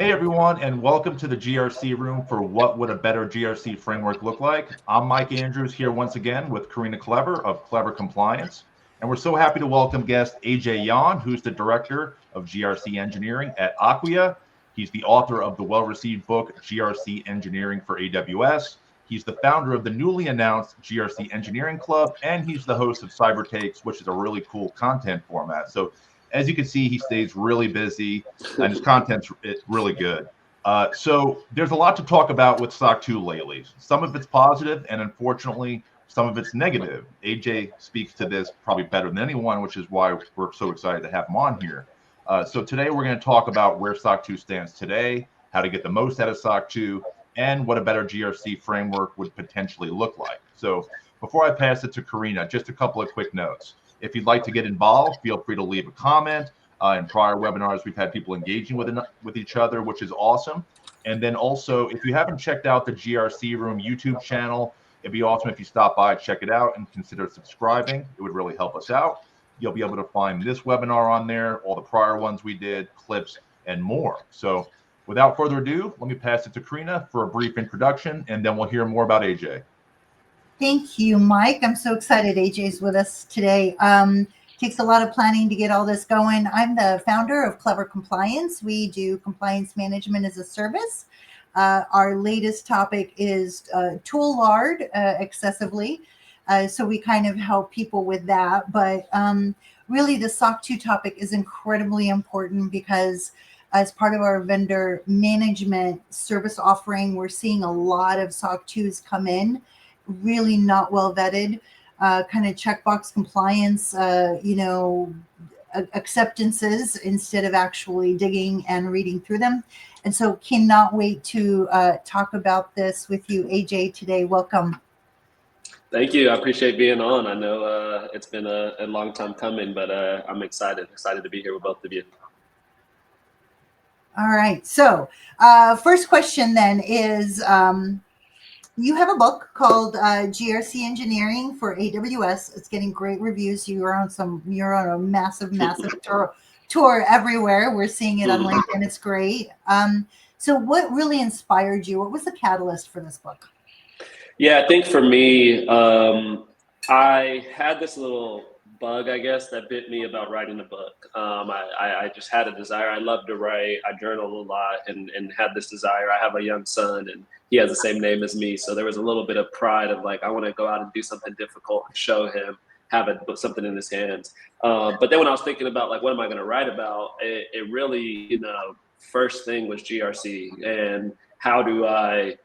Hey everyone, and welcome to the GRC room for What Would a Better GRC Framework Look Like? I'm Mike Andrews here once again with Karina Clever of Clever Compliance. And we're so happy to welcome guest AJ Yawn, who's the Director of GRC Engineering at Acquia. He's the author of the well-received book, GRC Engineering for AWS. He's the founder of the newly announced GRC Engineering Club, and he's the host of Cyber Takes, which is a really cool content format. So as you can see, he stays really busy and his content's really good. So there's a lot to talk about with SOC 2 lately. Some of it's positive, and unfortunately, some of it's negative. AJ speaks to this probably better than anyone, which is why we're so excited to have him on here. So today we're going to talk about where SOC 2 stands today, how to get the most out of SOC 2, and what a better GRC framework would potentially look like. So before I pass it to Karina, just a couple of quick notes. If you'd like to get involved, feel free to leave a comment. In prior webinars, we've had people engaging with each other, which is awesome. And then also, if you haven't checked out the GRC Room YouTube channel, it'd be awesome if you stop by, check it out, and consider subscribing. It would really help us out. You'll be able to find this webinar on there, all the prior ones we did, clips, and more. So without further ado, let me pass it to Karina for a brief introduction, and then we'll hear more about AJ. Thank you, Mike. I'm so excited AJ's with us today. Takes a lot of planning to get all this going. I'm the founder of Clever Compliance. We do compliance management as a service. Our latest topic is tool lard excessively. So we kind of help people with that. But really the SOC 2 topic is incredibly important because as part of our vendor management service offering, we're seeing a lot of SOC 2s come in, really not well vetted. Kind of checkbox compliance, acceptances instead of actually digging and reading through them. And so cannot wait to talk about this with you, AJ, today. Welcome. Thank you. I appreciate being on. I know it's been a long time coming, but I'm excited to be here with both of you. All right. So first question then is, you have a book called GRC Engineering for AWS. It's getting great reviews. You're on a massive tour everywhere. We're seeing it on LinkedIn. It's great. So what really inspired you? What was the catalyst for this book? Yeah, I think for me, I had this little bug, I guess, that bit me about writing a book. I just had a desire. I love to write. I journal a lot and had this desire. I have a young son and he has the same name as me. So there was a little bit of pride of like, I want to go out and do something difficult, show him, put something in his hands. But then when I was thinking about like, what am I going to write about? It really, first thing was GRC and how do I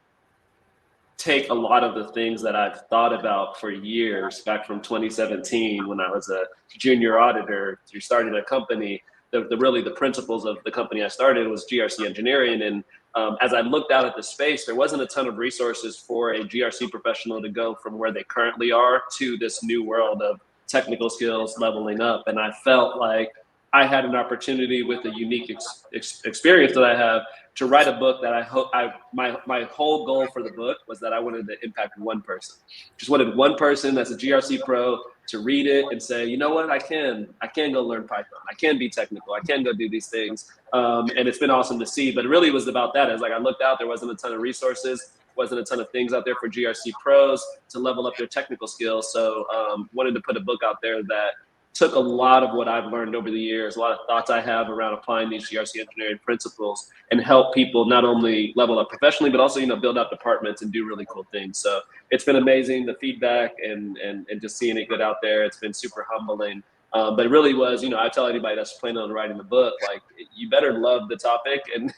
take a lot of the things that I've thought about for years, back from 2017 when I was a junior auditor through starting a company. The principles of the company I started was GRC engineering. And as I looked out at the space, there wasn't a ton of resources for a GRC professional to go from where they currently are to this new world of technical skills leveling up. And I felt like I had an opportunity with a unique experience that I have to write a book that I hope my whole goal for the book was that I wanted to impact one person. Just wanted one person that's a GRC pro to read it and say, you know what, I can go learn Python. I can be technical. I can go do these things. And it's been awesome to see, but it really was about that. As like I looked out, there wasn't a ton of resources, wasn't a ton of things out there for GRC pros to level up their technical skills. So wanted to put a book out there that took a lot of what I've learned over the years, a lot of thoughts I have around applying these GRC engineering principles and help people not only level up professionally, but also, build out departments and do really cool things. So it's been amazing, the feedback and just seeing it get out there. It's been super humbling. But it really was, I tell anybody that's planning on writing the book, like you better love the topic and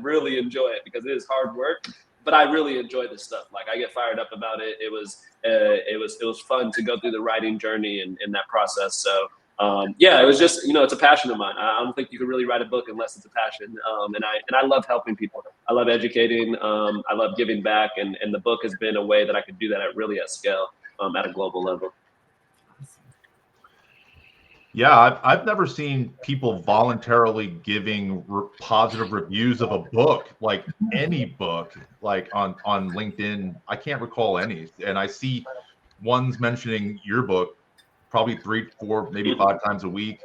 really enjoy it because it is hard work. But I really enjoy this stuff. Like I get fired up about it. It was fun to go through the writing journey and that process. So it was just, it's a passion of mine. I don't think you can really write a book unless it's a passion. And I love helping people. I love educating. I love giving back. And the book has been a way that I could do that at scale at a global level. Yeah, I've never seen people voluntarily giving positive reviews of a book, like any book, like on LinkedIn. I can't recall any. And I see ones mentioning your book probably 3, 4, maybe 5 times a week.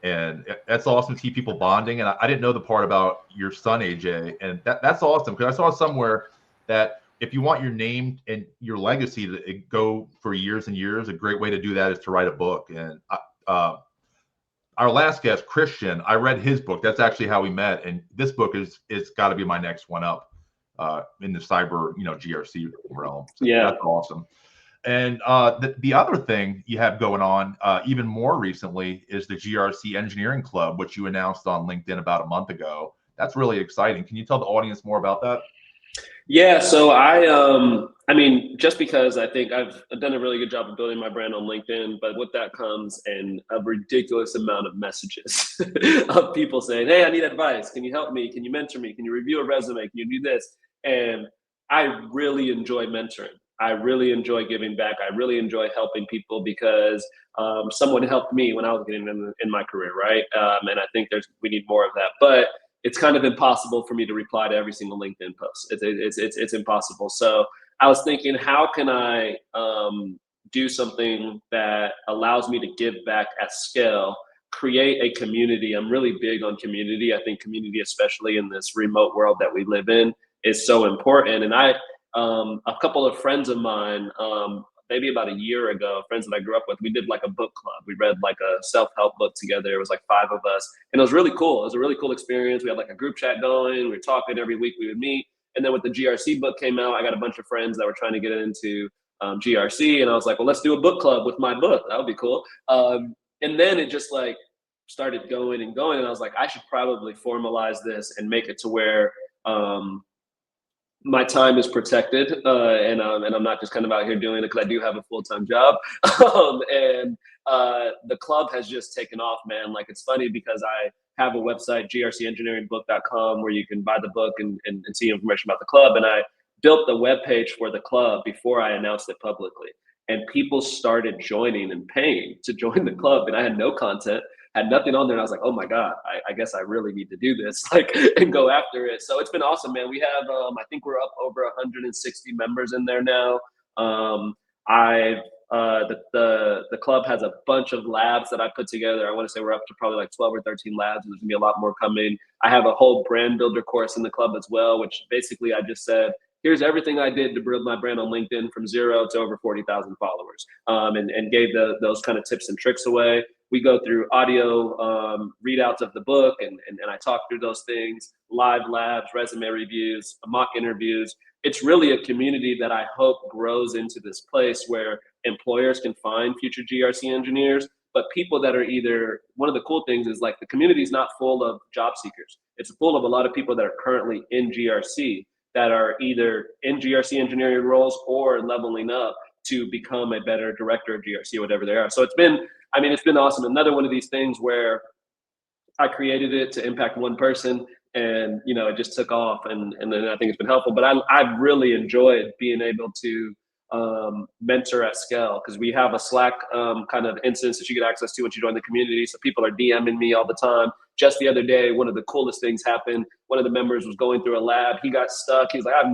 And that's awesome to see people bonding. And I didn't know the part about your son, AJ, and that's awesome, because I saw somewhere that if you want your name and your legacy to go for years and years, a great way to do that is to write a book. And our last guest, Christian, I read his book. That's actually how we met. And this book it's got to be my next one up in the cyber, GRC realm. So Yeah. that's awesome. And the other thing you have going on even more recently is the GRC Engineering Club, which you announced on LinkedIn about a month ago. That's really exciting. Can you tell the audience more about that? Yeah, so I mean, just because I think I've done a really good job of building my brand on LinkedIn, but with that comes a ridiculous amount of messages of people saying, "Hey, I need advice. Can you help me? Can you mentor me? Can you review a resume? Can you do this?" And I really enjoy mentoring. I really enjoy giving back. I really enjoy helping people because someone helped me when I was getting in my career, right? And I think we need more of that. But it's kind of impossible for me to reply to every single LinkedIn post. It's impossible. So I was thinking, how can I do something that allows me to give back at scale, create a community? I'm really big on community. I think community, especially in this remote world that we live in, is so important. And a couple of friends of mine, maybe about a year ago, friends that I grew up with, we did like a book club. We read like a self-help book together. It was like 5 of us. And it was really cool. It was a really cool experience. We had like a group chat going. We were talking every week. We would meet. And then when the GRC book came out, I got a bunch of friends that were trying to get into GRC. And I was like, well, let's do a book club with my book. That would be cool. And then it just like started going and going. And I was like, I should probably formalize this and make it to where my time is protected, and I'm not just kind of out here doing it because I do have a full-time job. And the club has just taken off, man. Like, it's funny because I have a website, grcengineeringbook.com, where you can buy the book and see information about the club. And I built the webpage for the club before I announced it publicly. And people started joining and paying to join the club. And I had no content, had nothing on there. And I was like, oh my God, I guess I really need to do this, like, and go after it. So it's been awesome, man. We have, I think we're up over 160 members in there now. The club has a bunch of labs that I put together. I want to say we're up to probably like 12 or 13 labs. There's gonna be a lot more coming. I have a whole brand builder course in the club as well, which basically I just said, here's everything I did to build my brand on LinkedIn from 0 to over 40,000 followers, and gave those kind of tips and tricks away. We go through audio readouts of the book, and I talk through those things, live labs, resume reviews, mock interviews. It's really a community that I hope grows into this place where employers can find future GRC engineers, but people that are either, one of the cool things is like the community is not full of job seekers. It's full of a lot of people that are currently in GRC that are either in GRC engineering roles or leveling up to become a better director of GRC, whatever they are. So it's been awesome. Another one of these things where I created it to impact one person, and it just took off, and then I think it's been helpful. But I've really enjoyed being able to mentor at scale, because we have a Slack kind of instance that you get access to once you join the community. So people are DMing me all the time. Just the other day, one of the coolest things happened. One of the members was going through a lab. He got stuck. He's like, I don't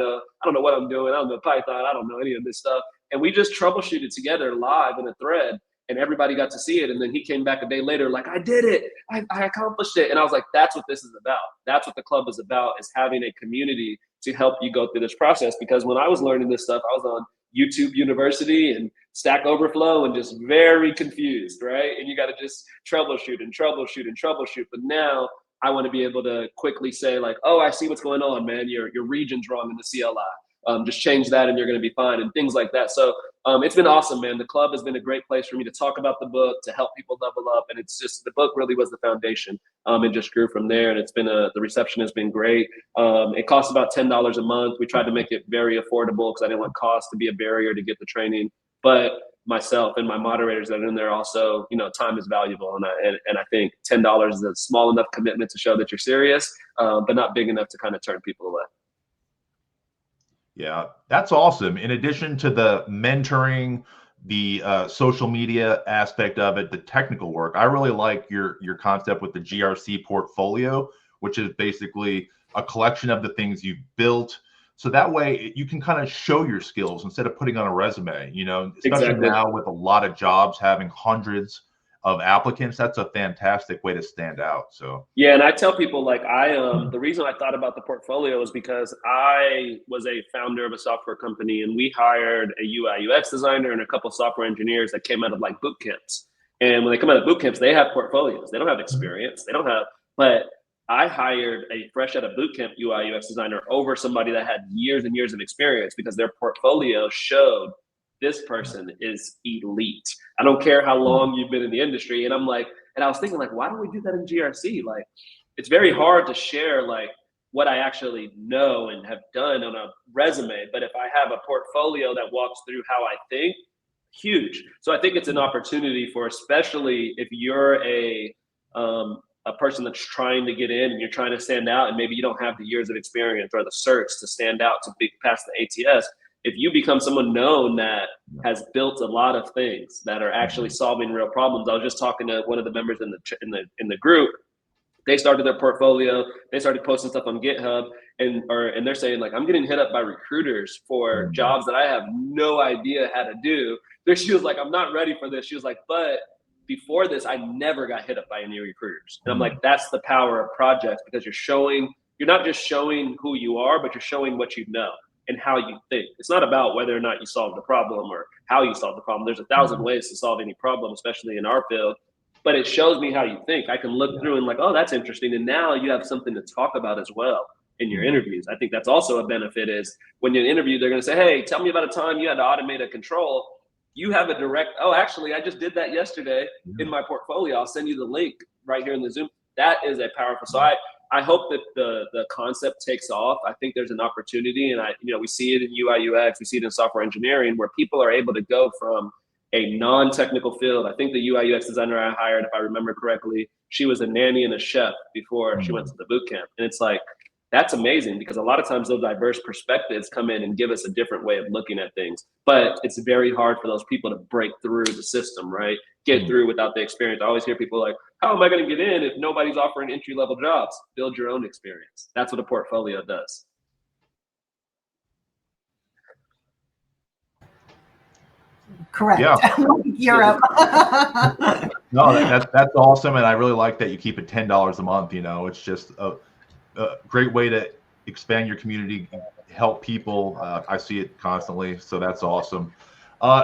know what I'm doing. I don't know Python. I don't know any of this stuff. And we just troubleshooted together live in a thread, and everybody got to see it. And then he came back a day later, like, I did it. I accomplished it. And I was like, that's what this is about. That's what the club is about, is having a community to help you go through this process. Because when I was learning this stuff, I was on YouTube University and Stack Overflow and just very confused, right? And you got to just troubleshoot and troubleshoot and troubleshoot. But now I want to be able to quickly say, like, oh, I see what's going on, man. Your region's wrong in the CLI. Just change that and you're going to be fine, and things like that. So it's been awesome, man. The club has been a great place for me to talk about the book, to help people level up. And it's just, the book really was the foundation. It just grew from there. And it's been the reception has been great. It costs about $10 a month. We tried to make it very affordable because I didn't want cost to be a barrier to get the training. But myself and my moderators that are in there also, time is valuable. And I think $10 is a small enough commitment to show that you're serious, but not big enough to kind of turn people away. Yeah, that's awesome. In addition to the mentoring, the social media aspect of it, the technical work, I really like your concept with the GRC portfolio, which is basically a collection of the things you've built. So that way you can kind of show your skills instead of putting on a resume, especially Exactly. now with a lot of jobs having hundreds of applicants, that's a fantastic way to stand out. So yeah, and I tell people like the reason I thought about the portfolio is because I was a founder of a software company, and we hired a UI UX designer and a couple of software engineers that came out of like boot camps. And when they come out of boot camps, they have portfolios. They don't have experience. They don't have, but I hired a fresh out of boot camp UI UX designer over somebody that had years and years of experience because their portfolio showed this person is elite. I don't care how long you've been in the industry. And I'm like, and I was thinking like, why don't we do that in GRC? Like, it's very hard to share like what I actually know and have done on a resume. But if I have a portfolio that walks through how I think, huge. So I think it's an opportunity for, especially if you're a person that's trying to get in and you're trying to stand out, and maybe you don't have the years of experience or the certs to stand out to be past the ATS. If you become someone known that has built a lot of things that are actually solving real problems, I was just talking to one of the members in the group. They started their portfolio. They started posting stuff on GitHub, and they're saying like, I'm getting hit up by recruiters for jobs that I have no idea how to do. She was like, I'm not ready for this. She was like, but before this, I never got hit up by any recruiters. And I'm like, that's the power of projects, because you're not just showing who you are, but you're showing what you know and how you think. It's not about whether or not you solve the problem or how you solve the problem. There's 1,000 ways to solve any problem, especially in our field. But it shows me how you think. I can look through and like, oh, that's interesting. And now you have something to talk about as well in your interviews. I think that's also a benefit, is when you interview, they're going to say, hey, tell me about a time you had to automate a control. You have a direct, oh, actually, I just did that yesterday in my portfolio. I'll send you the link right here in the Zoom. That is a powerful. So I hope that the concept takes off. I think there's an opportunity, and we see it in UI UX, we see it in software engineering, where people are able to go from a non-technical field. I think the UI UX designer I hired, if I remember correctly, she was a nanny and a chef before she went to the boot camp. And it's like, that's amazing, because a lot of times those diverse perspectives come in and give us a different way of looking at things. But it's very hard for those people to break through the system, right? Get through without the experience. I always hear people like, how am I going to get in if nobody's offering entry-level jobs? Build your own experience. That's what a portfolio does. Correct. Yeah. Europe. No, that's awesome, and I really like that you keep it $10 a month. It's just a great way to expand your community, help people. I see it constantly, so that's awesome.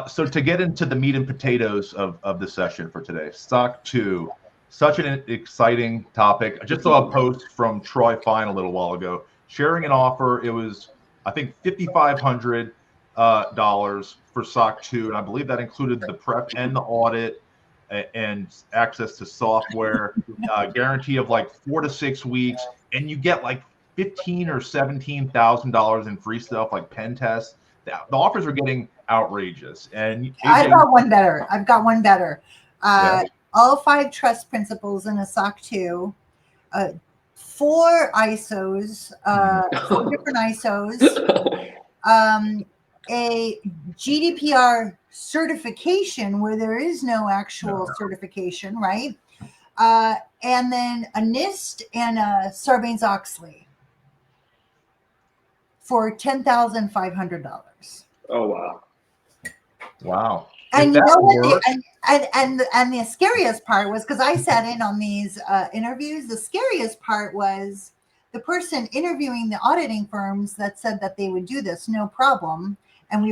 So to get into the meat and potatoes of the session for today, SOC 2, such an exciting topic. I just saw a post from Troy Fine a little while ago, sharing an offer. It was, I think, $5,500 for SOC 2, and I believe that included the prep and the audit and access to software, guarantee of like 4 to 6 weeks, and you get like $15,000 or $17,000 in free stuff like pen tests. The offers are getting outrageous. And I've got one better. Yeah. All 5 trust principles in a SOC 2, 4 ISOs, 4 different ISOs, a GDPR certification where there is no actual certification, right? And then a NIST and a Sarbanes-Oxley for $10,500. Oh, wow. Wow. And you know what? And the scariest part was, because I sat in on these interviews, the scariest part was the person interviewing the auditing firms that said that they would do this, no problem. And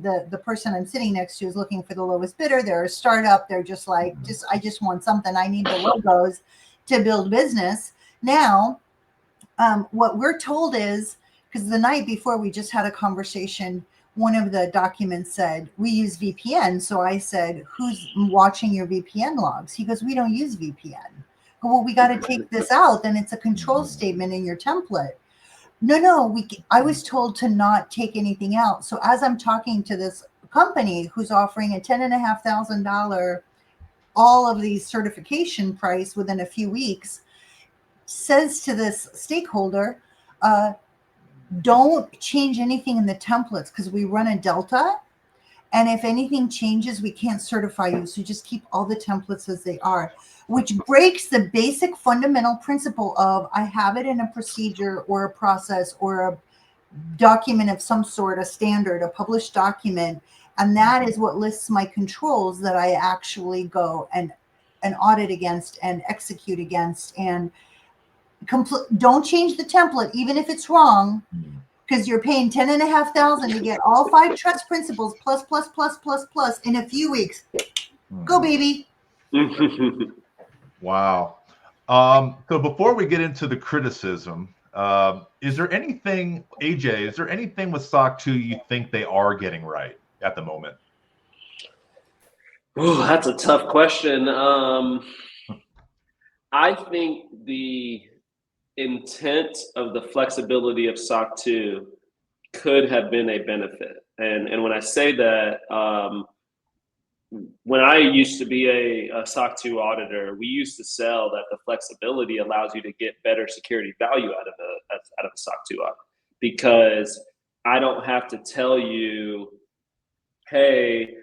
the person I'm sitting next to is looking for the lowest bidder. They're a startup. They're just like, I just want something. I need the logos to build business. Now, what we're told is, because the night before we just had a conversation, one of the documents said, we use VPN. So I said, who's watching your VPN logs? He goes, we don't use VPN. Well, we got to take this out. Then it's a control statement in your template. No, I was told to not take anything out. So as I'm talking to this company who's offering a $10,500, all of these certification price within a few weeks, says to this stakeholder, don't change anything in the templates, because we run a Delta. And if anything changes, we can't certify you. So just keep all the templates as they are, which breaks the basic fundamental principle of I have it in a procedure or a process or a document of some sort, a standard, a published document. And that is what lists my controls that I actually go and and audit against and execute against. And don't change the template, even if it's wrong, because you're paying $10,500 to get all 5 trust principles plus in a few weeks. Go, baby. Wow. So before we get into the criticism, is there anything, AJ, is there anything with SOC 2 you think they are getting right at the moment? Oh, that's a tough question. I think the intent of the flexibility of SOC 2 could have been a benefit. And when I say that, when I used to be a SOC 2 auditor, we used to sell that the flexibility allows you to get better security value out of a SOC 2 audit, because I don't have to tell you, hey,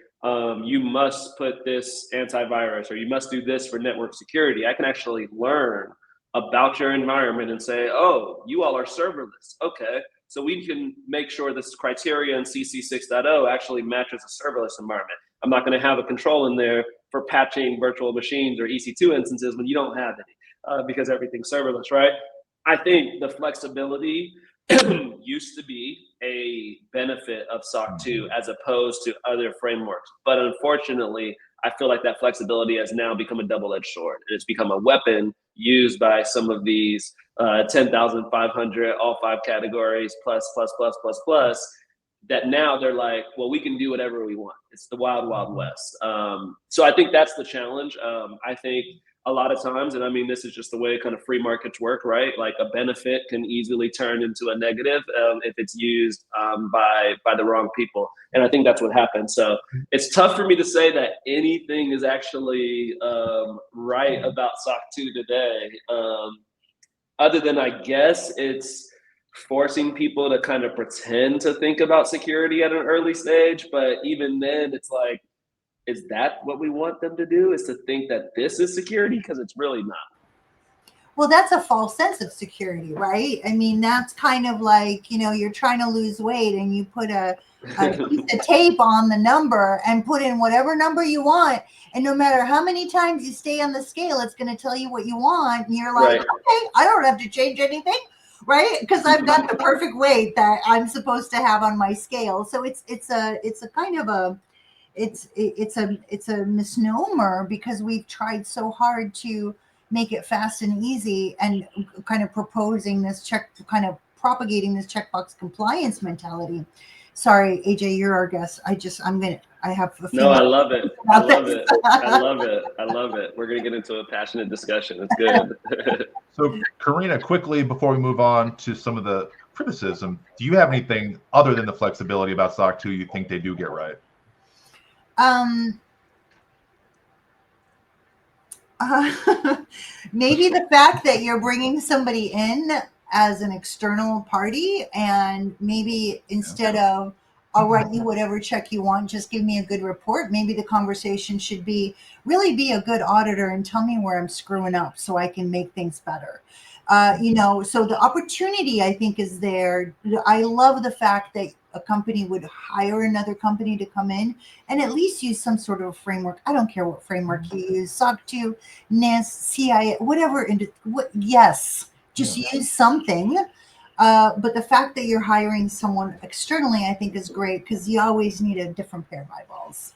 you must put this antivirus or you must do this for network security. I can actually learn about your environment and say, oh, you all are serverless. Okay, so we can make sure this criteria in CC 6.0 actually matches a serverless environment. I'm not going to have a control in there for patching virtual machines or EC2 instances when you don't have any, because everything's serverless, right? I think the flexibility used to be a benefit of SOC 2 as opposed to other frameworks. But unfortunately, I feel like that flexibility has now become a double-edged sword. It's become a weapon used by some of these 10,500, all 5 categories, plus, that now they're like, well, we can do whatever we want. It's the wild, wild west. So I think that's the challenge. I think a lot of times, and I mean, this is just the way kind of free markets work, right? Like a benefit can easily turn into a negative if it's used by the wrong people. And I think that's what happened. So it's tough for me to say that anything is actually right about SOC 2 today, other than I guess it's forcing people to kind of pretend to think about security at an early stage. But even then, it's like, is that what we want them to do, is to think that this is security? Because it's really not. Well, that's a false sense of security, right? I mean, that's kind of like, you're trying to lose weight and you put a piece of tape on the number and put in whatever number you want. And no matter how many times you stay on the scale, it's going to tell you what you want. And you're like, okay, I don't have to change anything, right? Because I've got the perfect weight that I'm supposed to have on my scale. So it's a kind of a, it's a misnomer, because we've tried so hard to make it fast and easy and kind of propagating this checkbox compliance mentality. Sorry, AJ, you're our guest. I have a few. No, I love it. I love it. We're going to get into a passionate discussion. It's good. So, Karina, quickly before we move on to some of the criticism, do you have anything other than the flexibility about SOC 2 you think they do get right? Maybe the fact that you're bringing somebody in as an external party, and maybe instead of, I'll write you whatever check you want, just give me a good report. Maybe the conversation should be, really be a good auditor and tell me where I'm screwing up so I can make things better. So the opportunity, I think, is there. I love the fact that a company would hire another company to come in and at least use some sort of framework. I don't care what framework you use, SOC 2, NIST, CIA, whatever. Yes, just use something. But the fact that you're hiring someone externally, I think, is great, because you always need a different pair of eyeballs.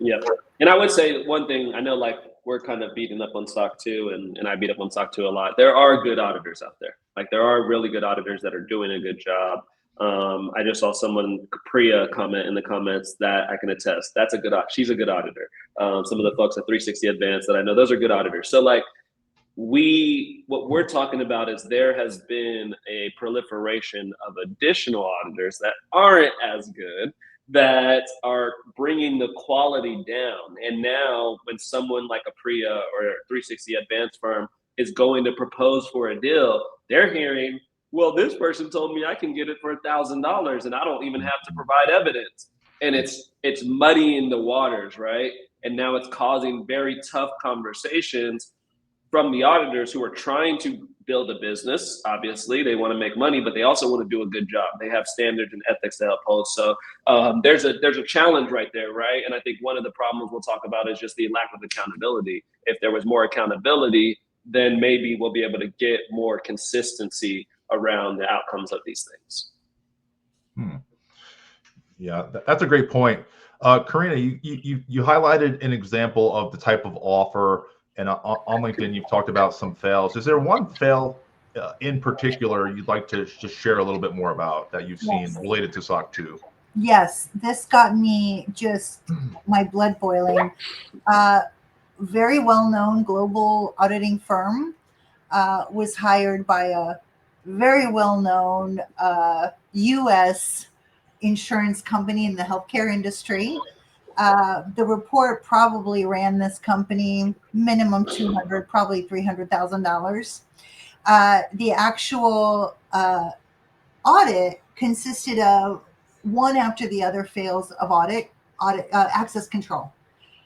Yeah. And I would say one thing, I know, like, we're kind of beating up on SOC 2, and I beat up on SOC 2 a lot. There are good auditors out there. Like, there are really good auditors that are doing a good job. I just saw someone, Priya, comment in the comments that I can attest. That's a good, she's a good auditor. Some of the folks at 360 Advanced that I know, those are good auditors. So like, what we're talking about is there has been a proliferation of additional auditors that aren't as good, that are bringing the quality down. And now when someone like a Priya or a 360 Advanced firm is going to propose for a deal, they're hearing, well, this person told me I can get it for $1,000 and I don't even have to provide evidence. And it's muddying the waters, right? And now it's causing very tough conversations from the auditors who are trying to build a business. Obviously, they want to make money, but they also want to do a good job. They have standards and ethics to uphold. So there's a challenge right there, right? And I think one of the problems we'll talk about is just the lack of accountability. If there was more accountability, then maybe we'll be able to get more consistency around the outcomes of these things. Yeah, that's a great point. Karina, you highlighted an example of the type of offer, and on LinkedIn, you've talked about some fails. Is there one fail in particular you'd like to just share a little bit more about that you've seen related to SOC 2? Yes, this got me just my blood boiling. Very well-known global auditing firm was hired by a very well-known U.S. insurance company in the healthcare industry. The report probably ran this company minimum $200,000, probably $300,000. The actual audit consisted of one after the other fails of audit, access control,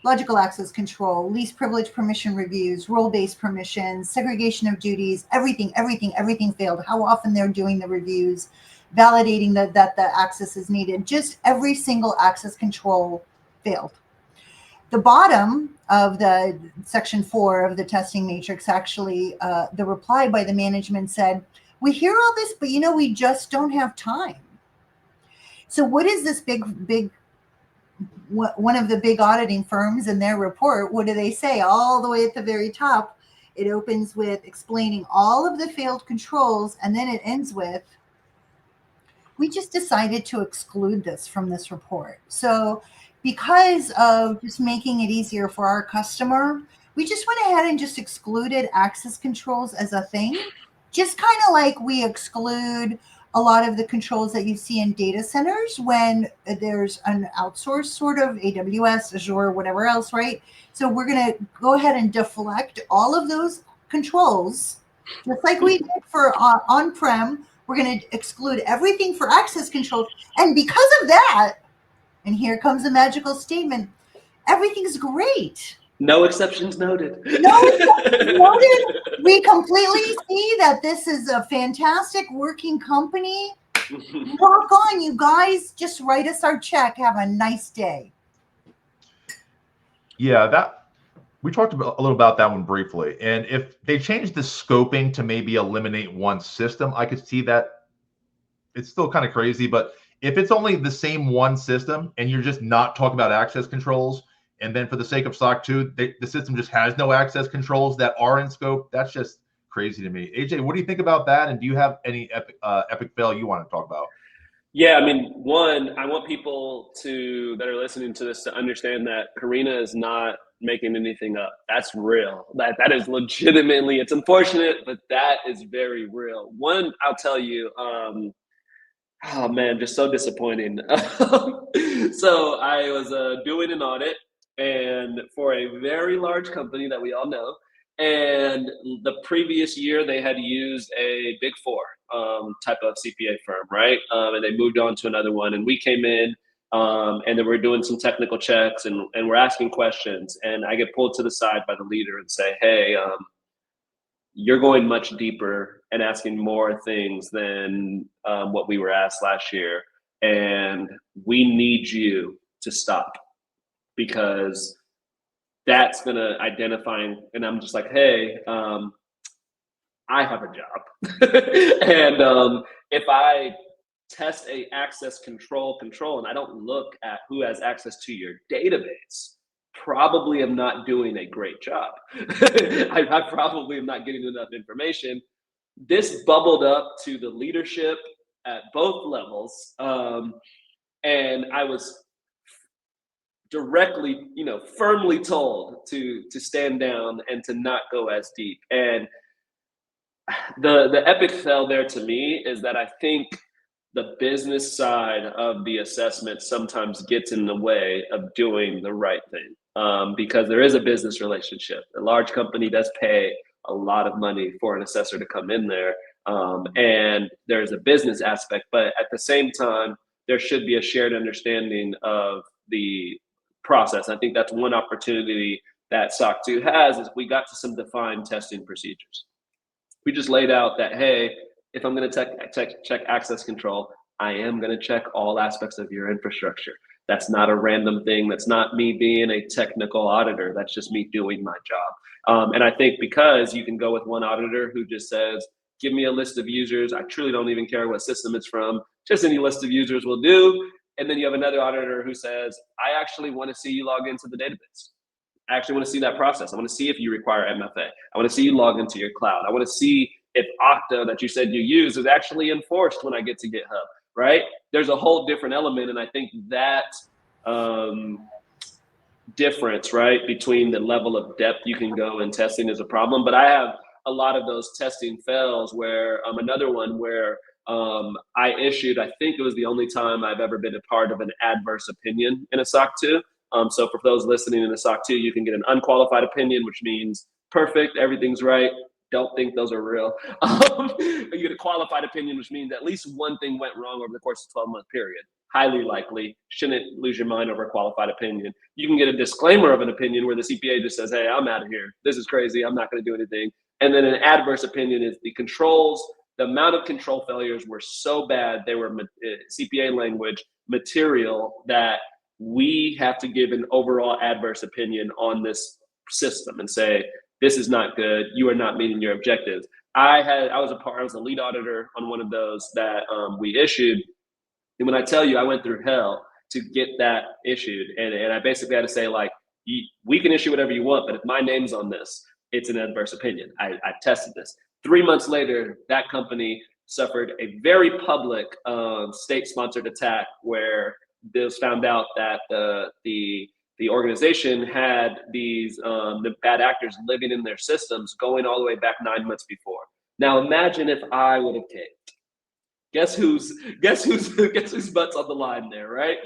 logical access control, least privilege permission reviews, role-based permissions, segregation of duties, everything failed. How often they're doing the reviews, validating that the access is needed. Just every single access control failed. The bottom of the section 4 of the testing matrix, actually, the reply by the management said, "We hear all this, but we just don't have time." So what is this one of the big auditing firms in their report? What do they say? All the way at the very top, it opens with explaining all of the failed controls, and then it ends with, "We just decided to exclude this from this report." So because of just making it easier for our customer, we just went ahead and just excluded access controls as a thing, just kind of like we exclude a lot of the controls that you see in data centers when there's an outsourced sort of AWS, Azure, whatever else, right? So we're going to go ahead and deflect all of those controls, just like we did for on-prem. We're going to exclude everything for access control. And because of that, and here comes the magical statement, everything's great. No exceptions noted. No exceptions noted. We completely see that this is a fantastic working company. Rock on, you guys. Just write us our check. Have a nice day. Yeah, we talked a little about that one briefly. And if they change the scoping to maybe eliminate one system, I could see that. It's still kind of crazy, but if it's only the same one system and you're just not talking about access controls, and then for the sake of SOC 2, the system just has no access controls that are in scope, that's just crazy to me. AJ, what do you think about that? And do you have any epic fail you want to talk about? Yeah, I mean, one, I want people that are listening to this to understand that Karina is not making anything up. That's real. That is legitimately, it's unfortunate, but that is very real. One, I'll tell you, oh man, just so disappointing. So I was doing an audit, and for a very large company that we all know, and the previous year they had used a Big Four type of CPA firm, right? And they moved on to another one, and we came in, and then we're doing some technical checks, and we're asking questions, and I get pulled to the side by the leader and say, "Hey, you're going much deeper and asking more things than what we were asked last year. And we need you to stop, because that's going to identify." And I'm just like, "Hey, I have a job." And if I test a access control, and I don't look at who has access to your database, probably am not doing a great job. I probably am not getting enough information. This bubbled up to the leadership at both levels. And I was directly, firmly told to stand down and to not go as deep. And the epic fail there to me is that I think the business side of the assessment sometimes gets in the way of doing the right thing, because there is a business relationship. A large company does pay a lot of money for an assessor to come in there, and there's a business aspect, but at the same time, there should be a shared understanding of the process. I think that's one opportunity that SOC 2 has, is we got to some defined testing procedures. We just laid out that, hey, if I'm going to check access control, I am going to check all aspects of your infrastructure. That's not a random thing. That's not me being a technical auditor. That's just me doing my job. And I think because you can go with one auditor who just says, give me a list of users. I truly don't even care what system it's from. Just any list of users will do. And then you have another auditor who says, I actually want to see you log into the database. I actually want to see that process. I want to see if you require MFA. I want to see you log into your cloud. I want to see if Okta that you said you use is actually enforced when I get to GitHub, right? There's a whole different element. And I think that difference, right, between the level of depth you can go in testing is a problem. But I have a lot of those testing fails where another one where I issued, I think it was the only time I've ever been a part of an adverse opinion in a SOC 2. So for those listening in a SOC 2, you can get an unqualified opinion, which means perfect, everything's right. Don't think those are real. You get a qualified opinion, which means at least one thing went wrong over the course of a 12-month period. Highly likely, shouldn't lose your mind over a qualified opinion. You can get a disclaimer of an opinion where the CPA just says, hey, I'm out of here. This is crazy. I'm not going to do anything. And then an adverse opinion is the controls. The amount of control failures were so bad, they were CPA language material that we have to give an overall adverse opinion on this system and say, this is not good. You are not meeting your objectives. I was a lead auditor on one of those that we issued. And when I tell you, I went through hell to get that issued. And I basically had to say, like, we can issue whatever you want, but if my name's on this, it's an adverse opinion. I tested this. 3 months later, that company suffered a very public state-sponsored attack where it was found out that the organization had these the bad actors living in their systems going all the way back 9 months before. Now imagine if I would have caved. Guess whose butt's on the line there, right?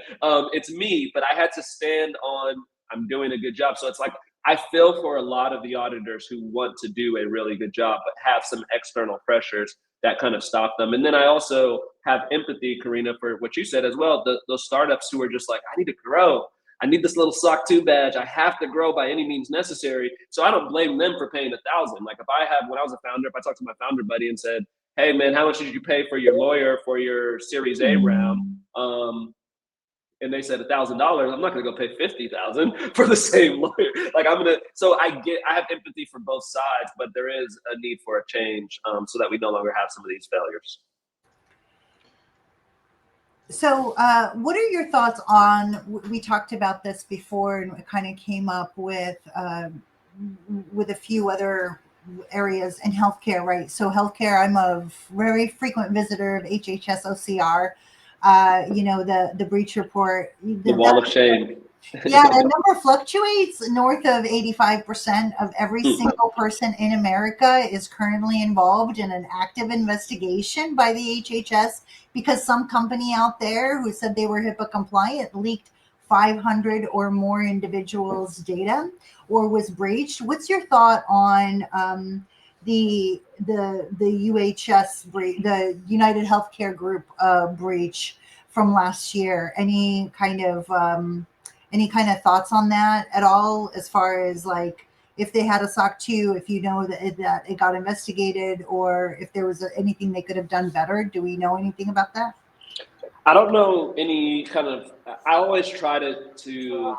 It's me, but I had to stand on, I'm doing a good job. So it's like, I feel for a lot of the auditors who want to do a really good job, but have some external pressures that kind of stop them. And then I also have empathy, Karina, for what you said as well. Those startups who are just like, I need to grow. I need this little SOC 2 badge. I have to grow by any means necessary. So I don't blame them for paying $1,000. Like when I was a founder, if I talked to my founder buddy and said, hey man, how much did you pay for your lawyer for your Series A round? And they said $1,000. I'm not gonna go pay $50,000 for the same lawyer. Like so I have empathy for both sides, but there is a need for a change so that we no longer have some of these failures. So what are your thoughts on, we talked about this before and it kind of came up with a few other areas in healthcare, right? So healthcare, I'm a very frequent visitor of HHS OCR. The breach report. The wall of shame. Yeah, the number fluctuates. North of 85% of every single person in America is currently involved in an active investigation by the HHS because some company out there who said they were HIPAA compliant leaked 500 or more individuals' data or was breached. What's your thought on the UHS breach, the United Healthcare Group breach from last year? Any kind of thoughts on that at all, as far as like if they had a SOC 2, if you know that it got investigated, or if there was anything they could have done better? Do we know anything about that? I don't know any kind of, I always try to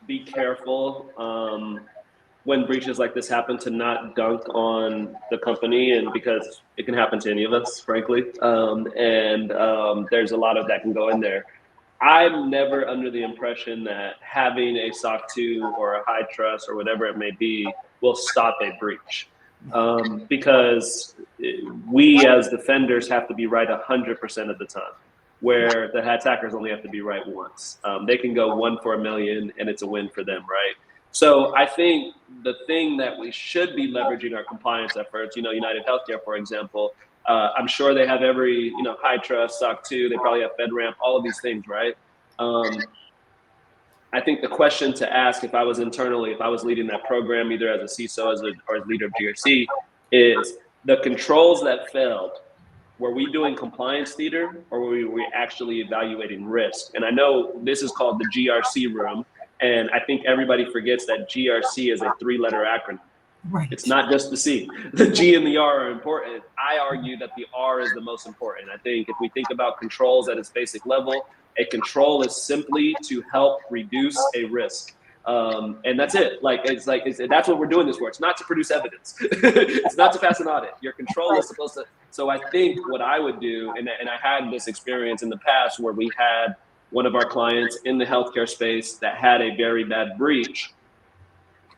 be careful when breaches like this happen to not dunk on the company, and because it can happen to any of us, frankly. There's a lot of that can go in there. I'm never under the impression that having a SOC 2 or a high trust or whatever it may be will stop a breach. Because we as defenders have to be right 100% of the time, where the attackers only have to be right once. They can go 1 for a million and it's a win for them, right? So I think the thing that we should be leveraging our compliance efforts, United Healthcare, for example, I'm sure they have every, high trust, SOC 2, they probably have FedRAMP, all of these things, right? I think the question to ask if I was leading that program, either as a CISO or as leader of GRC, is the controls that failed, were we doing compliance theater or were we actually evaluating risk? And I know this is called the GRC room, and I think everybody forgets that GRC is a 3-letter acronym. Right. It's not just the C. The G and the R are important. I argue that the R is the most important. I think if we think about controls at its basic level, a control is simply to help reduce a risk. And that's it. That's what we're doing this for. It's not to produce evidence. It's not to pass an audit. Your control is supposed to. So I think what I would do, and I had this experience in the past where we had one of our clients in the healthcare space that had a very bad breach.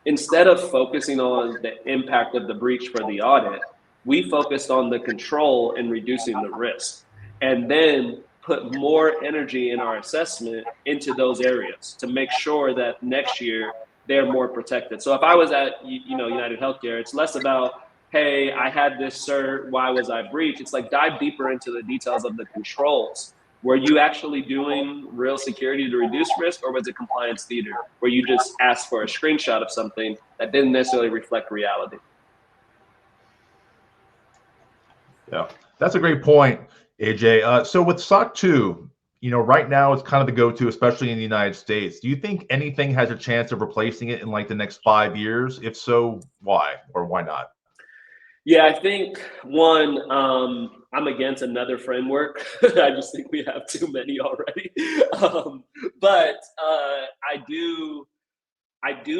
Instead of focusing on the impact of the breach for the audit, we focused on the control and reducing the risk, and then put more energy in our assessment into those areas to make sure that next year they're more protected. So if I was at United Healthcare, it's less about, hey, I had this cert, why was I breached? It's like dive deeper into the details of the controls. Were you actually doing real security to reduce risk, or was it compliance theater where you just asked for a screenshot of something that didn't necessarily reflect reality? Yeah, that's a great point, AJ. So with SOC 2, right now it's kind of the go-to, especially in the United States. Do you think anything has a chance of replacing it in like the next 5 years? If so, why or why not? Yeah, I think one, I'm against another framework. I just think we have too many already. But I do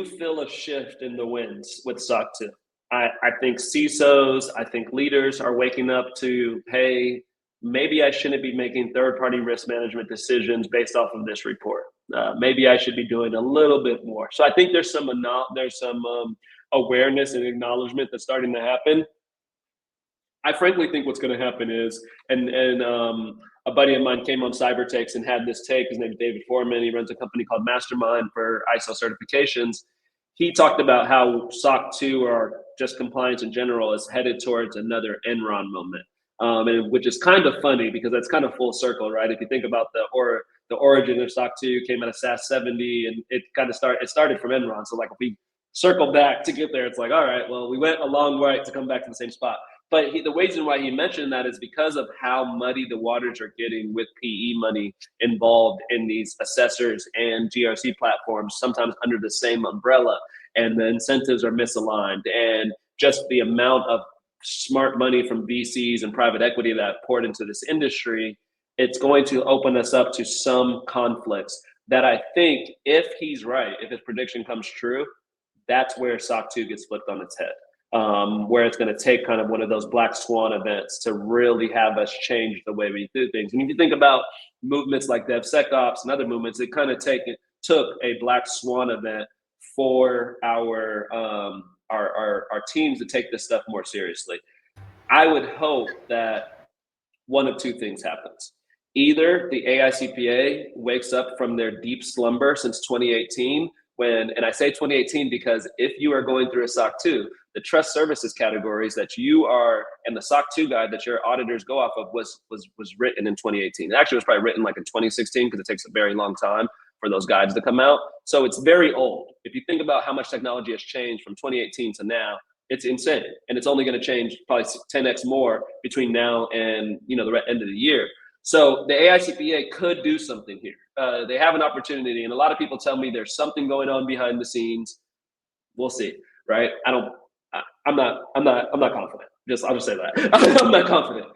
feel a shift in the winds with SOC 2. I think CISOs, I think leaders are waking up to, hey, maybe I shouldn't be making third-party risk management decisions based off of this report. Maybe I should be doing a little bit more. So I think there's some awareness and acknowledgement that's starting to happen. I frankly think what's going to happen is, and a buddy of mine came on Cyber Takes and had this take. His name is David Foreman. He runs a company called Mastermind for ISO certifications. He talked about how SOC 2 or just compliance in general is headed towards another Enron moment, which is kind of funny because that's kind of full circle, right? If you think about the origin of SOC 2 came out of SAS 70, and it started from Enron. So like if we circle back to get there, it's like, all right, well, we went a long way to come back to the same spot. But the reason why he mentioned that is because of how muddy the waters are getting with PE money involved in these assessors and GRC platforms, sometimes under the same umbrella, and the incentives are misaligned, and just the amount of smart money from VCs and private equity that poured into this industry, it's going to open us up to some conflicts that I think, if he's right, if his prediction comes true, that's where SOC 2 gets flipped on its head. Where it's going to take kind of one of those black swan events to really have us change the way we do things. And if you think about movements like DevSecOps and other movements, it kind of took a black swan event for our teams to take this stuff more seriously. I would hope that one of two things happens. Either the AICPA wakes up from their deep slumber since 2018, and I say 2018 because if you are going through a SOC 2, the trust services categories that you are, and the SOC 2 guide that your auditors go off of was written in 2018. It actually was probably written like in 2016 because it takes a very long time for those guides to come out. So it's very old. If you think about how much technology has changed from 2018 to now, it's insane. And it's only going to change probably 10x more between now and the end of the year. So the AICPA could do something here. They have an opportunity, and a lot of people tell me there's something going on behind the scenes. We'll see, right? I'm not confident. I'll just say that. I'm not confident.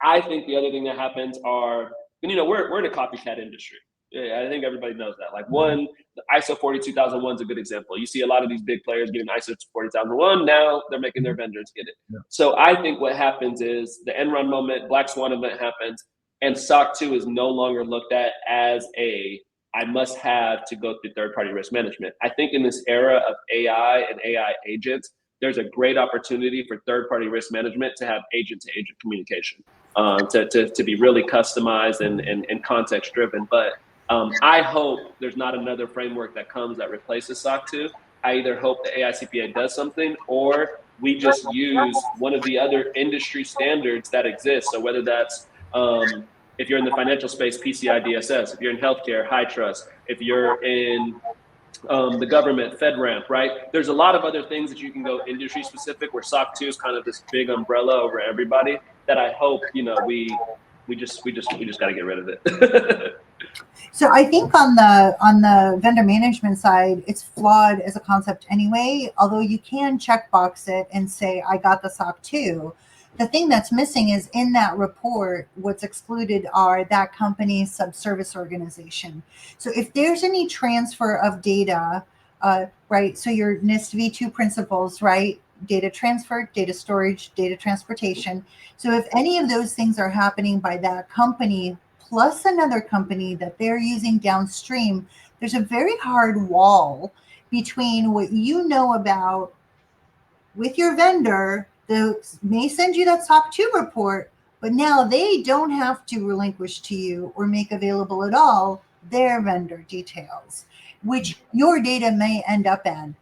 I think the other thing that happens are, we're in a copycat industry. Yeah, I think everybody knows that. Like the ISO 42001 is a good example. You see a lot of these big players getting ISO 40001. Now they're making their vendors get it. Yeah. So I think what happens is the Enron moment, black swan event happens, and SOC 2 is no longer looked at as I must have to go through third-party risk management. I think in this era of AI and AI agents, there's a great opportunity for third-party risk management to have agent-to-agent communication, to be really customized and context-driven. But I hope there's not another framework that comes that replaces SOC 2. I either hope the AICPA does something, or we just use one of the other industry standards that exist. So whether that's if you're in the financial space, PCI DSS. If you're in healthcare, HITRUST. If you're in the government, FedRAMP, right? There's a lot of other things that you can go industry specific, where SOC 2 is kind of this big umbrella over everybody. That I hope we just got to get rid of it. So I think on the vendor management side, it's flawed as a concept anyway. Although you can checkbox it and say I got the SOC 2. The thing that's missing is in that report, what's excluded are that company's subservice organization. So if there's any transfer of data, right? So your NIST V2 principles, right? Data transfer, data storage, data transportation. So if any of those things are happening by that company plus another company that they're using downstream, there's a very hard wall between what you know about with your vendor. They may send you that SOC 2 report, but now they don't have to relinquish to you or make available at all their vendor details, which your data may end up in.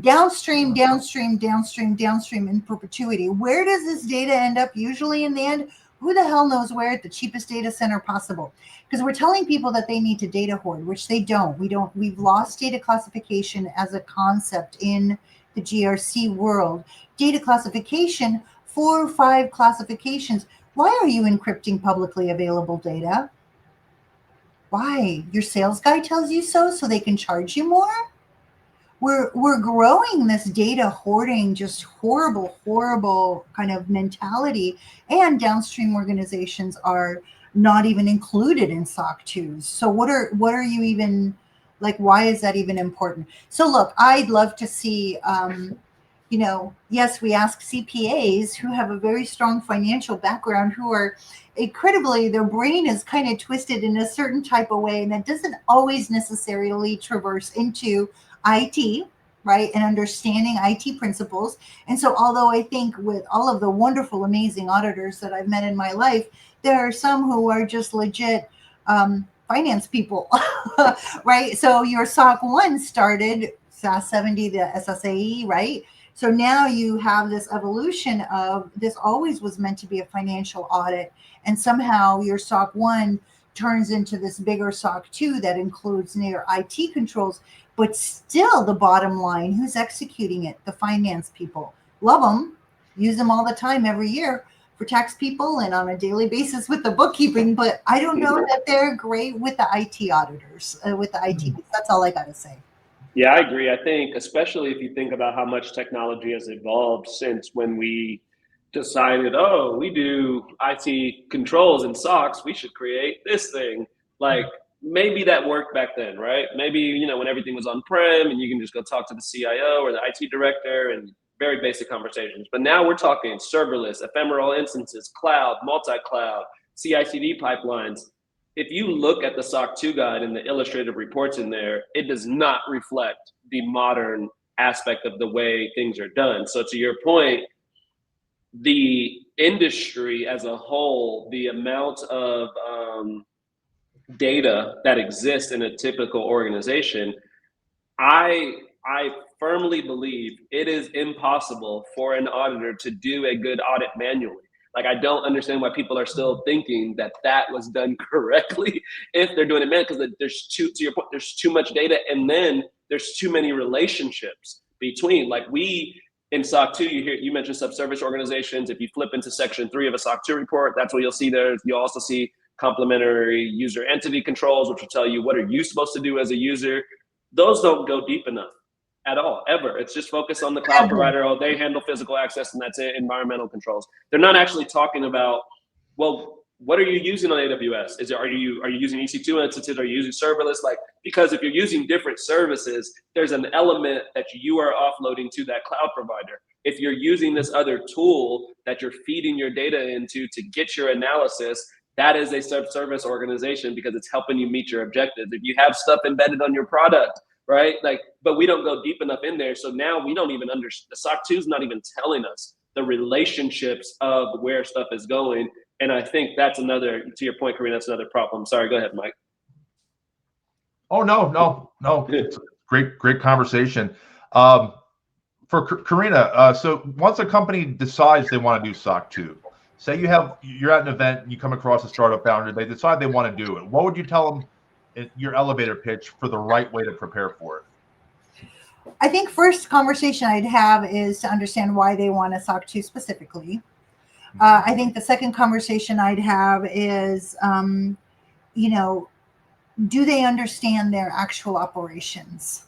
Downstream, downstream, downstream, downstream in perpetuity. Where does this data end up usually in the end? Who the hell knows where at the cheapest data center possible? Because we're telling people that they need to data hoard, which they don't. We've lost data classification as a concept in the GRC world. Data classification, 4 or 5 classifications. Why are you encrypting publicly available data? Why? Your sales guy tells you so they can charge you more? We're growing this data hoarding, just horrible kind of mentality, and downstream organizations are not even included in SOC 2s. So what are you even like? Why is that even important? So look, I'd love to see. Yes, we ask CPAs who have a very strong financial background, who are incredibly, their brain is kind of twisted in a certain type of way, and that doesn't always necessarily traverse into IT, right? And understanding IT principles. And so, although I think with all of the wonderful, amazing auditors that I've met in my life, there are some who are just legit finance people, right? So your SOC 1 started SAS 70, the SSAE, right? So now you have this evolution of this always was meant to be a financial audit. And somehow your SOC 1 turns into this bigger SOC 2 that includes near IT controls. But still, the bottom line, who's executing it? The finance people. Love them, use them all the time, every year for tax people and on a daily basis with the bookkeeping. But I don't know that they're great with the IT auditors, with the IT. That's all I got to say. Yeah, I agree. I think, especially if you think about how much technology has evolved since when we decided, oh, we do IT controls and SOCs, we should create this thing. Like, maybe that worked back then, right? Maybe, when everything was on-prem and you can just go talk to the CIO or the IT director and very basic conversations. But now we're talking serverless, ephemeral instances, cloud, multi-cloud, CI/CD pipelines. If you look at the SOC 2 guide and the illustrative reports in there, it does not reflect the modern aspect of the way things are done. So to your point, the industry as a whole, the amount of data that exists in a typical organization, I firmly believe it is impossible for an auditor to do a good audit manually. Like, I don't understand why people are still thinking that was done correctly if they're doing it manually, because there's to your point, there's too much data, and then there's too many relationships between. Like, we in SOC 2, you mentioned subservice organizations. If you flip into section 3 of a SOC 2 report, that's what you'll see there. You'll also see complementary user entity controls, which will tell you what are you supposed to do as a user. Those don't go deep enough at all, ever. It's just focused on the cloud provider. Oh, they handle physical access and that's it. Environmental controls. They're not actually talking about, well, what are you using on AWS? Are you using EC2 instances? Are you using serverless? Like, because if you're using different services, there's an element that you are offloading to that cloud provider. If you're using this other tool that you're feeding your data into to get your analysis, that is a subservice organization because it's helping you meet your objectives. If you have stuff embedded on your product, right? Like, but we don't go deep enough in there. So now we don't even understand. The SOC 2 is not even telling us the relationships of where stuff is going. And I think that's another, to your point, Karina, that's another problem. Sorry, go ahead, Mike. Oh, no. It's a great conversation. For Karina, so once a company decides they want to do SOC 2, say you're at an event and you come across a startup founder, they decide they want to do it. What would you tell them in your elevator pitch for the right way to prepare for it? I think first conversation I'd have is to understand why they want a SOC 2 specifically. I think the second conversation I'd have is, do they understand their actual operations?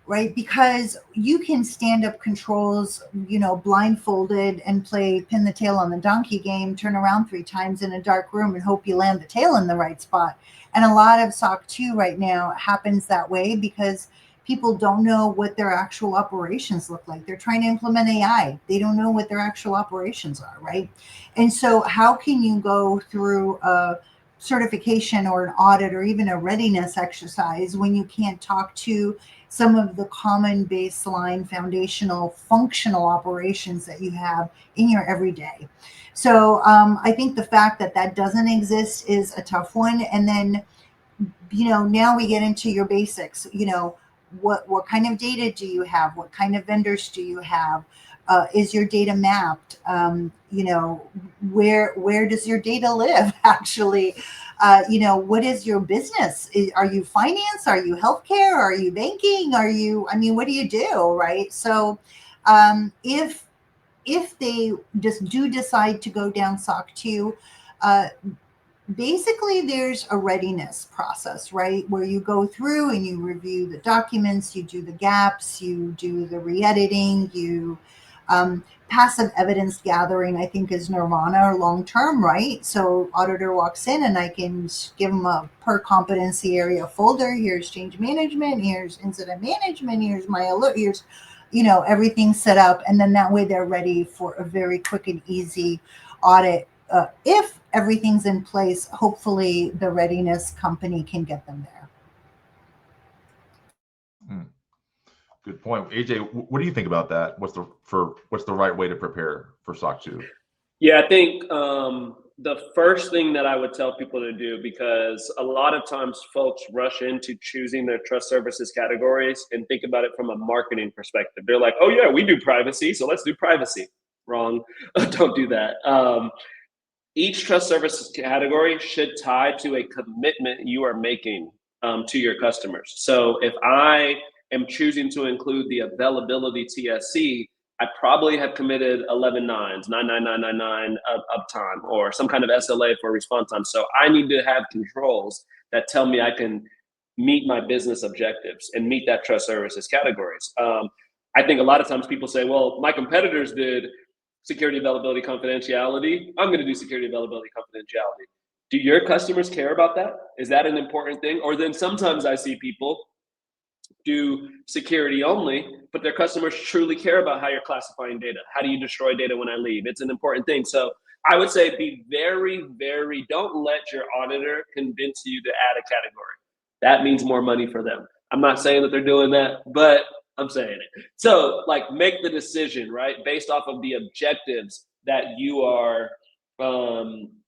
Right? Because you can stand up controls, blindfolded and play pin the tail on the donkey game, turn around 3 times in a dark room and hope you land the tail in the right spot. And a lot of SOC 2 right now happens that way because people don't know what their actual operations look like. They're trying to implement AI. They don't know what their actual operations are, right? And so how can you go through a certification or an audit or even a readiness exercise when you can't talk to some of the common baseline foundational functional operations that you have in your everyday? So I think the fact that that doesn't exist is a tough one. And then, now we get into your basics. What kind of data do you have? What kind of vendors do you have? Is your data mapped? Where does your data live actually? What is your business? Are you finance? Are you healthcare? Are you banking? What do you do? Right. So if they just do decide to go down SOC 2, basically there's a readiness process, right? Where you go through and you review the documents, you do the gaps, you do the re-editing, passive evidence gathering, I think is nirvana or long-term, right? So auditor walks in and I can give them a per competency area folder. Here's change management, here's incident management, here's my alert, here's, everything set up. And then that way they're ready for a very quick and easy audit. If everything's in place, hopefully the readiness company can get them there. Good point. AJ, what do you think about that? What's the right way to prepare for SOC 2? Yeah, I think the first thing that I would tell people to do, because a lot of times folks rush into choosing their trust services categories and think about it from a marketing perspective. They're like, oh yeah, we do privacy, so let's do privacy. Wrong. Don't do that. Each trust services category should tie to a commitment you are making to your customers. So if I am choosing to include the availability TSC, I probably have committed 11 nines, 99999 uptime, or some kind of SLA for response time. So I need to have controls that tell me I can meet my business objectives and meet that trust services categories. I think a lot of times people say, well, my competitors did security, availability, confidentiality. I'm going to do security, availability, confidentiality. Do your customers care about that? Is that an important thing? Or then sometimes I see people do security only, but their customers truly care about how you're classifying data. How do you destroy data when I leave? It's an important thing. So I would say be very, don't let your auditor convince you to add a category. That means more money for them. I'm not saying that they're doing that, but I'm saying it. So make the decision, right? Based off of the objectives that you are,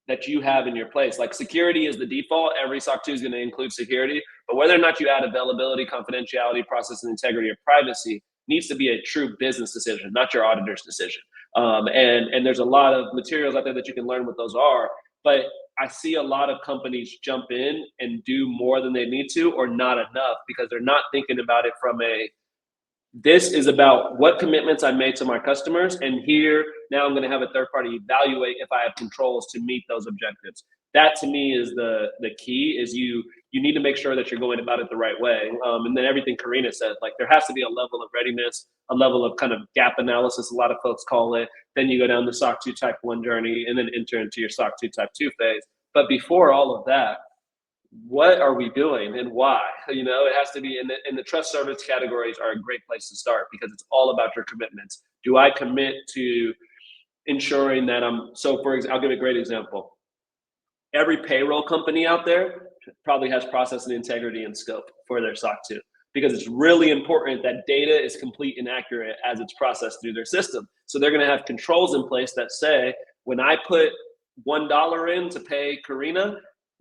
that you have in your place. Like security is the default. Every SOC 2 is going to include security, but whether or not you add availability, confidentiality, process and integrity, or privacy needs to be a true business decision, not your auditor's decision. And there's a lot of materials out there that you can learn what those are, but I see a lot of companies jump in and do more than they need to, or not enough, because they're not thinking about it from this is about what commitments I made to my customers, and here now I'm going to have a third party evaluate if I have controls to meet those objectives. That to me is the key. Is you need to make sure that you're going about it the right way. And then everything Karina said, there has to be a level of readiness, a level of kind of gap analysis, a lot of folks call it. Then you go down the SOC 2 Type 1 journey and then enter into your SOC 2 Type 2 phase. But before all of that, what are we doing and why? It has to be in the trust service categories are a great place to start, because it's all about your commitments. Do I commit to ensuring that I'll give a great example. Every payroll company out there probably has process and integrity and scope for their SOC 2, because it's really important that data is complete and accurate as it's processed through their system. So they're going to have controls in place that say, when I put $1 in to pay Karina,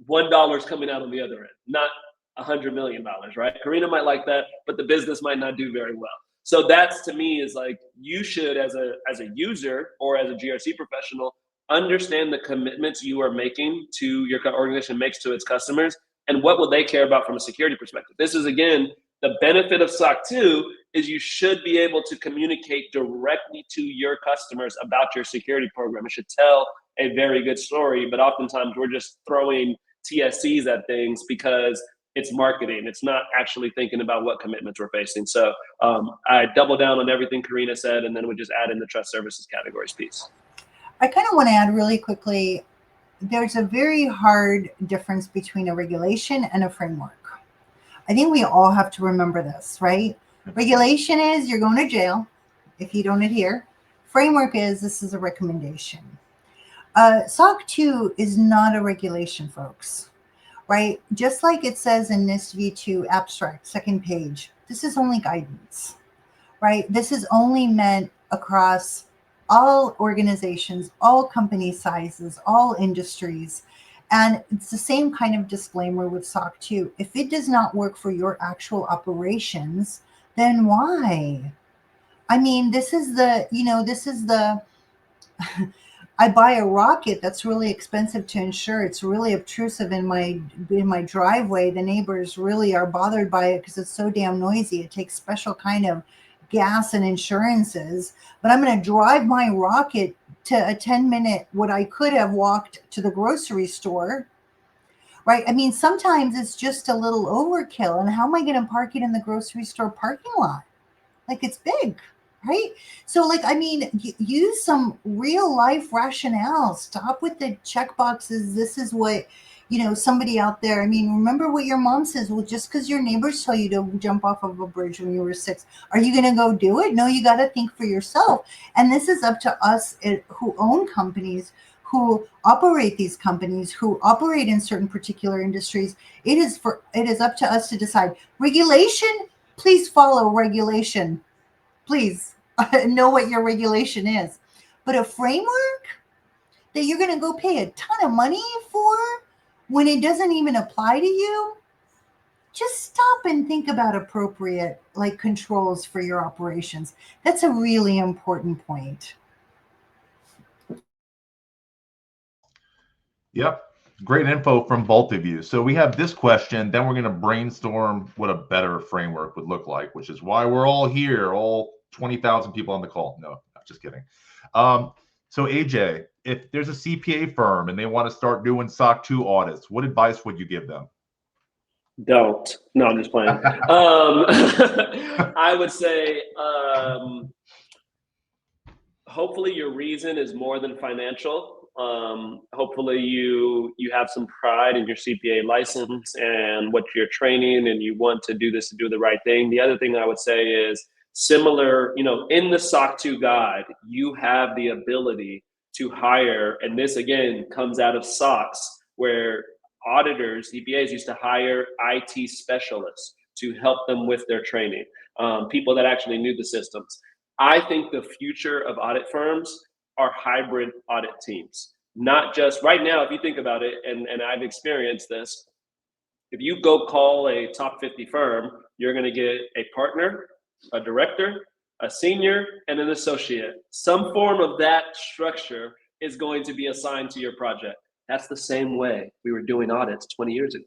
$1 is coming out on the other end, not $100 million, right? Karina might like that, but the business might not do very well. So that's, to me, is you should, as a user or as a GRC professional, understand the commitments you are making to your organization makes to its customers, and what will they care about from a security perspective. This is, again, the benefit of SOC 2 is you should be able to communicate directly to your customers about your security program. It should tell a very good story, but oftentimes we're just throwing TSCs at things because it's marketing. It's not actually thinking about what commitments we're facing. So I double down on everything Karina said, and then we just add in the trust services categories piece. I kind of want to add really quickly, there's a very hard difference between a regulation and a framework. I think we all have to remember this, right? Regulation is you're going to jail if you don't adhere. Framework is this is a recommendation. SOC 2 is not a regulation, folks, right? Just like it says in NIST V2 abstract, second page, this is only guidance, right? This is only meant across all organizations, all company sizes, all industries. And it's the same kind of disclaimer with SOC 2. If it does not work for your actual operations, then why? I mean, this is the I buy a rocket that's really expensive to insure. It's really obtrusive in my driveway. The neighbors really are bothered by it because it's so damn noisy. It takes special kind of gas and insurances. But I'm going to drive my rocket to a 10-minute, what I could have walked to the grocery store, right? I mean, sometimes it's just a little overkill. And how am I going to park it in the grocery store parking lot? Like, it's big. Right? So, like, I mean, use some real life rationale. Stop with the check boxes. This is what, somebody out there. I mean, remember what your mom says. Well, just because your neighbors tell you to jump off of a bridge when you were 6, are you going to go do it? No, you got to think for yourself. And this is up to us who own companies, who operate these companies, who operate in certain particular industries. It is up to us to decide. Regulation, please follow regulation. Please know what your regulation is. But a framework that you're going to go pay a ton of money for when it doesn't even apply to you, just stop and think about appropriate controls for your operations. That's a really important point. Yep. Great info from both of you. So we have this question, then we're going to brainstorm what a better framework would look like, which is why we're all here, all 20,000 people on the call. No, I'm just kidding. So AJ, if there's a CPA firm and they want to start doing SOC 2 audits, what advice would you give them? Don't. No, I'm just playing. I would say hopefully your reason is more than financial. Hopefully you have some pride in your CPA license and what you're training, and you want to do this to do the right thing. The other thing I would say is similar, in the SOC 2 guide, you have the ability to hire, and this again comes out of SOX, where auditors, CPAs used to hire IT specialists to help them with their training, people that actually knew the systems. I think the future of audit firms are hybrid audit teams. Not just right now, if you think about it, and I've experienced this, if you go call a top 50 firm, you're going to get a partner, a director, a senior, and an associate. Some form of that structure is going to be assigned to your project. That's the same way we were doing audits 20 years ago.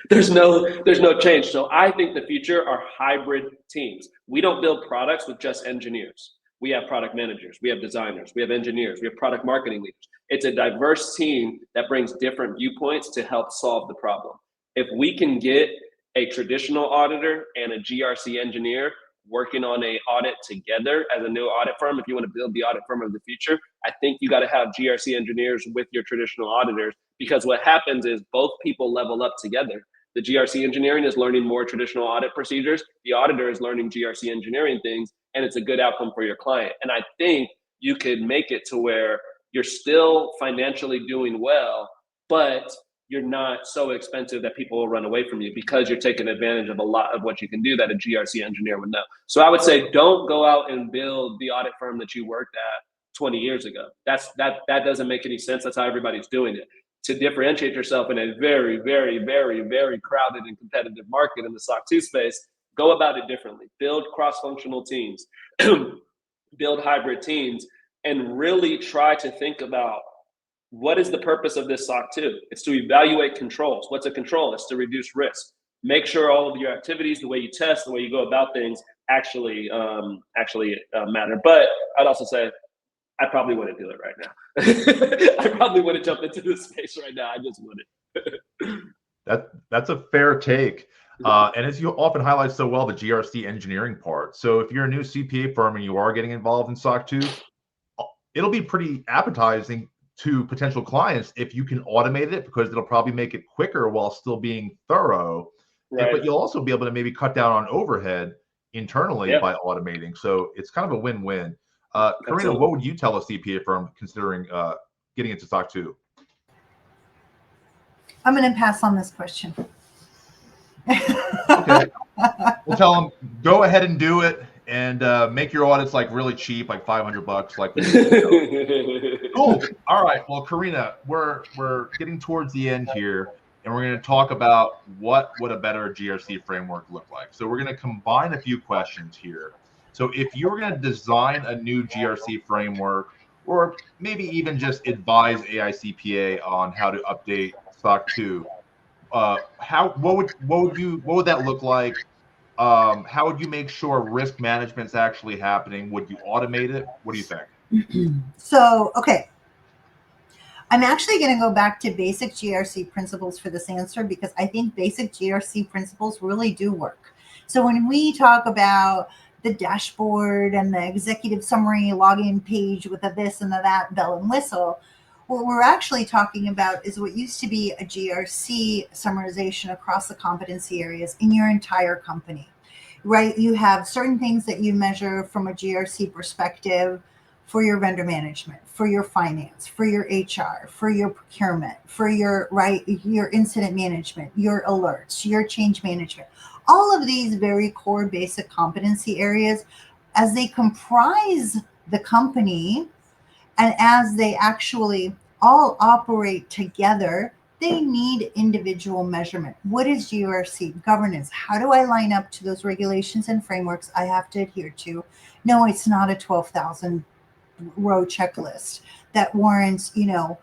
There's no change. So I think the future are hybrid teams. We don't build products with just engineers. We have product managers, we have designers, we have engineers, we have product marketing leaders. It's a diverse team that brings different viewpoints to help solve the problem. If we can get a traditional auditor and a GRC engineer working on an audit together as a new audit firm, if you want to build the audit firm of the future, I think you got to have GRC engineers with your traditional auditors, because what happens is both people level up together. The GRC engineering is learning more traditional audit procedures. The auditor is learning GRC engineering things, and it's a good outcome for your client. And I think you could make it to where you're still financially doing well, but you're not so expensive that people will run away from you, because you're taking advantage of a lot of what you can do that a GRC engineer would know. So I would say don't go out and build the audit firm that you worked at 20 years ago. That doesn't make any sense. That's how everybody's doing it. To differentiate yourself in a very, very, very, very crowded and competitive market in the SOC 2 space, go about it differently. Build cross-functional teams, build hybrid teams, and really try to think about, what is the purpose of this SOC 2? It's to evaluate controls. What's a control? It's to reduce risk. Make sure all of your activities, the way you test, the way you go about things actually matter. But I'd also say, I probably wouldn't do it right now. I probably wouldn't jump into this space right now. I just wouldn't. That's a fair take. And as you often highlight so well, the GRC engineering part. So if you're a new CPA firm and you are getting involved in SOC 2, it'll be pretty appetizing to potential clients if you can automate it, because it'll probably make it quicker while still being thorough. Right. But you'll also be able to maybe cut down on overhead internally by automating. So it's kind of a win-win. Karina, what would you tell a CPA firm considering getting into SOC 2? I'm going to pass on this question. Okay. We'll tell them, go ahead and do it, and make your audits like really cheap, like $500. Like cool. All right. Well, Karina, we're getting towards the end here, and we're going to talk about what would a better GRC framework look like. So we're going to combine a few questions here. So if you're going to design a new GRC framework, or maybe even just advise AICPA on how to update SOC 2, what would that look like? How would you make sure risk management is actually happening? Would you automate it? What do you think? So, okay. I'm actually going to go back to basic GRC principles for this answer, because I think basic GRC principles really do work. So when we talk about the dashboard and the executive summary login page with a this and a that bell and whistle, what we're actually talking about is what used to be a GRC summarization across the competency areas in your entire company, right? You have certain things that you measure from a GRC perspective for your vendor management, for your finance, for your HR, for your procurement, for your incident management, your alerts, your change management. All of these very core basic competency areas, as they comprise the company and as they actually all operate together, they need individual measurement. What is GRC? Governance. How do I line up to those regulations and frameworks I have to adhere to? No, it's not a 12,000 row checklist that warrants, an